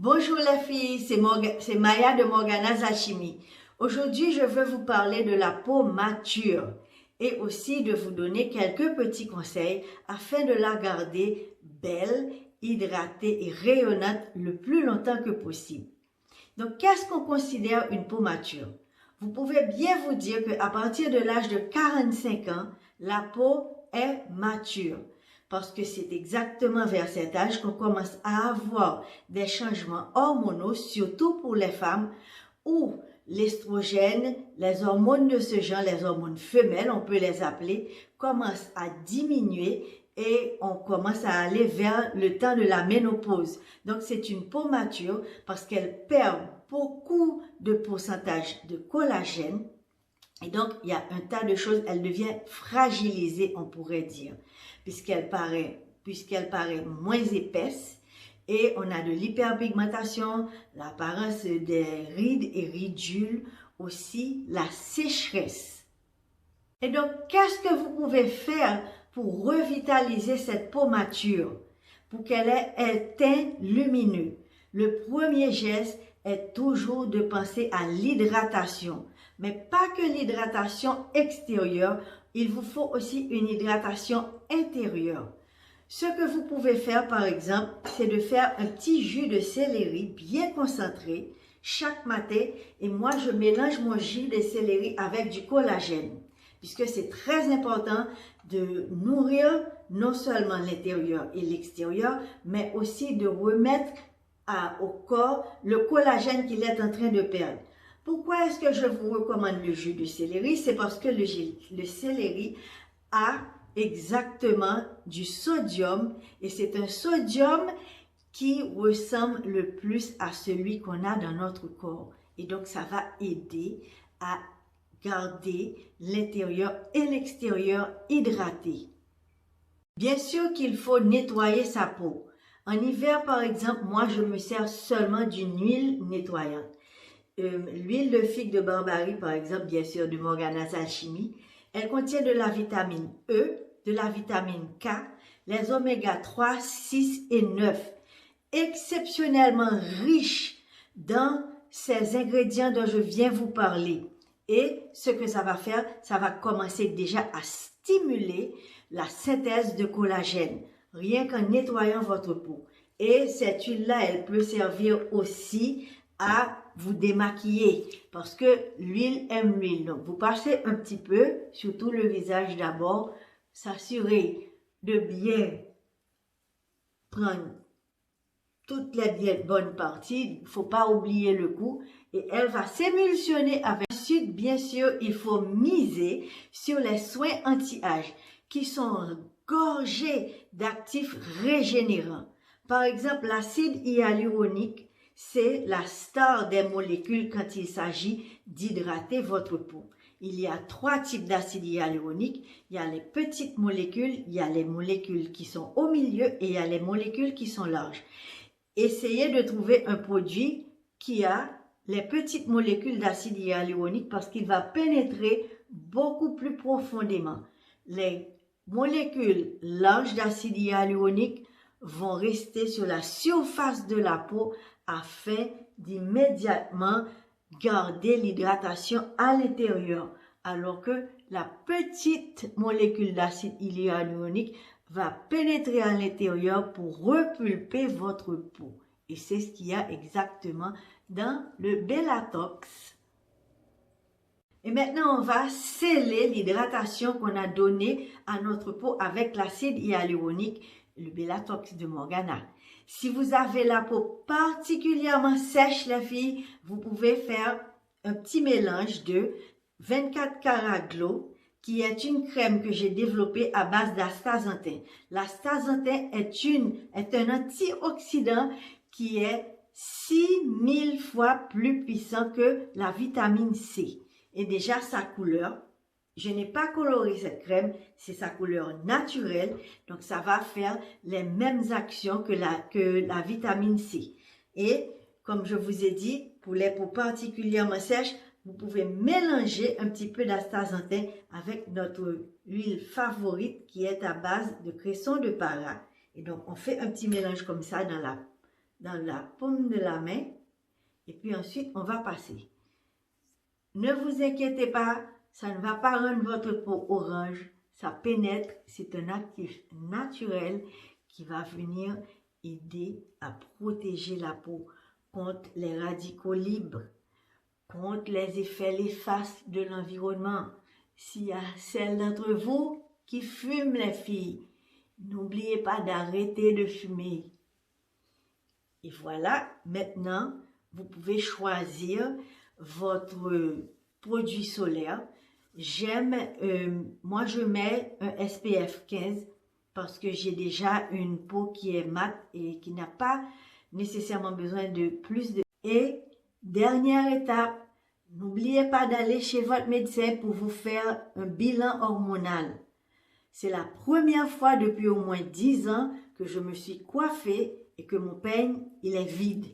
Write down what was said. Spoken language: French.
Bonjour les filles, c'est Maya de Morgana's Alchimie. Aujourd'hui, je veux vous parler de la peau mature et aussi de vous donner quelques petits conseils afin de la garder belle, hydratée et rayonnante le plus longtemps que possible. Donc, qu'est-ce qu'on considère une peau mature? Vous pouvez bien vous dire qu'à partir de l'âge de 45 ans, la peau est mature. Parce que c'est exactement vers cet âge qu'on commence à avoir des changements hormonaux, surtout pour les femmes, où l'estrogène, les hormones de ce genre, les hormones femelles, on peut les appeler, commencent à diminuer et on commence à aller vers le temps de la ménopause. Donc c'est une peau mature parce qu'elle perd beaucoup de pourcentage de collagène. Et donc, il y a un tas de choses, elle devient fragilisée, on pourrait dire, puisqu'elle paraît moins épaisse et on a de l'hyperpigmentation, l'apparence des rides et ridules, aussi la sécheresse. Et donc, qu'est-ce que vous pouvez faire pour revitaliser cette peau mature, pour qu'elle ait un teint lumineux? Le premier geste est toujours de penser à l'hydratation. Mais pas que l'hydratation extérieure, il vous faut aussi une hydratation intérieure. Ce que vous pouvez faire par exemple, c'est de faire un petit jus de céleri bien concentré chaque matin. Et moi, je mélange mon jus de céleri avec du collagène. Puisque c'est très important de nourrir non seulement l'intérieur et l'extérieur, mais aussi de remettre au corps le collagène qu'il est en train de perdre. Pourquoi est-ce que je vous recommande le jus de céleri? C'est parce que le céleri a exactement du sodium et c'est un sodium qui ressemble le plus à celui qu'on a dans notre corps. Et donc, ça va aider à garder l'intérieur et l'extérieur hydratés. Bien sûr qu'il faut nettoyer sa peau. En hiver, par exemple, moi, je me sers seulement d'une huile nettoyante. L'huile de figue de Barbarie, par exemple, bien sûr, de Morgana's Alchimie, elle contient de la vitamine E, de la vitamine K, les oméga 3, 6 et 9, exceptionnellement riches dans ces ingrédients dont je viens vous parler. Et ce que ça va faire, ça va commencer déjà à stimuler la synthèse de collagène, rien qu'en nettoyant votre peau. Et cette huile-là, elle peut servir aussi à vous démaquiller parce que l'huile aime l'huile. Donc, vous passez un petit peu sur tout le visage d'abord, s'assurer de bien prendre toutes les bonnes parties. Il ne faut pas oublier le cou et elle va s'émulsionner avec. Ensuite, bien sûr, il faut miser sur les soins anti-âge qui sont gorgés d'actifs régénérants. Par exemple, l'acide hyaluronique, c'est la star des molécules quand il s'agit d'hydrater votre peau. Il y a 3 types d'acide hyaluronique. Il y a les petites molécules, il y a les molécules qui sont au milieu et il y a les molécules qui sont larges. Essayez de trouver un produit qui a les petites molécules d'acide hyaluronique parce qu'il va pénétrer beaucoup plus profondément. Les molécules larges d'acide hyaluronique vont rester sur la surface de la peau afin d'immédiatement garder l'hydratation à l'intérieur, alors que la petite molécule d'acide hyaluronique va pénétrer à l'intérieur pour repulper votre peau. Et c'est ce qu'il y a exactement dans le Bellatox. Et maintenant, on va sceller l'hydratation qu'on a donnée à notre peau avec l'acide hyaluronique, le Bellatox de Morgana. Si vous avez la peau particulièrement sèche, les filles, vous pouvez faire un petit mélange de 24 Karat Glow, qui est une crème que j'ai développée à base d'astaxanthin. L'astaxanthin est un antioxydant qui est 6000 fois plus puissant que la vitamine C. Et déjà, sa couleur, je n'ai pas coloré cette crème, c'est sa couleur naturelle, donc ça va faire les mêmes actions que la vitamine C. Et comme je vous ai dit, pour les peaux particulièrement sèches, vous pouvez mélanger un petit peu d'astaxanthin avec notre huile favorite qui est à base de cresson de para. Et donc, on fait un petit mélange comme ça dans la paume de la main et puis ensuite on va passer. Ne vous inquiétez pas, ça ne va pas rendre votre peau orange, ça pénètre, c'est un actif naturel qui va venir aider à protéger la peau contre les radicaux libres, contre les effets néfastes de l'environnement. S'il y a celles d'entre vous qui fument, les filles, n'oubliez pas d'arrêter de fumer. Et voilà, maintenant, vous pouvez choisir votre produit solaire. Moi je mets un SPF 15 parce que j'ai déjà une peau qui est mate et qui n'a pas nécessairement besoin de plus de... Et dernière étape, n'oubliez pas d'aller chez votre médecin pour vous faire un bilan hormonal. C'est la première fois depuis au moins 10 ans que je me suis coiffée et que mon peigne, il est vide.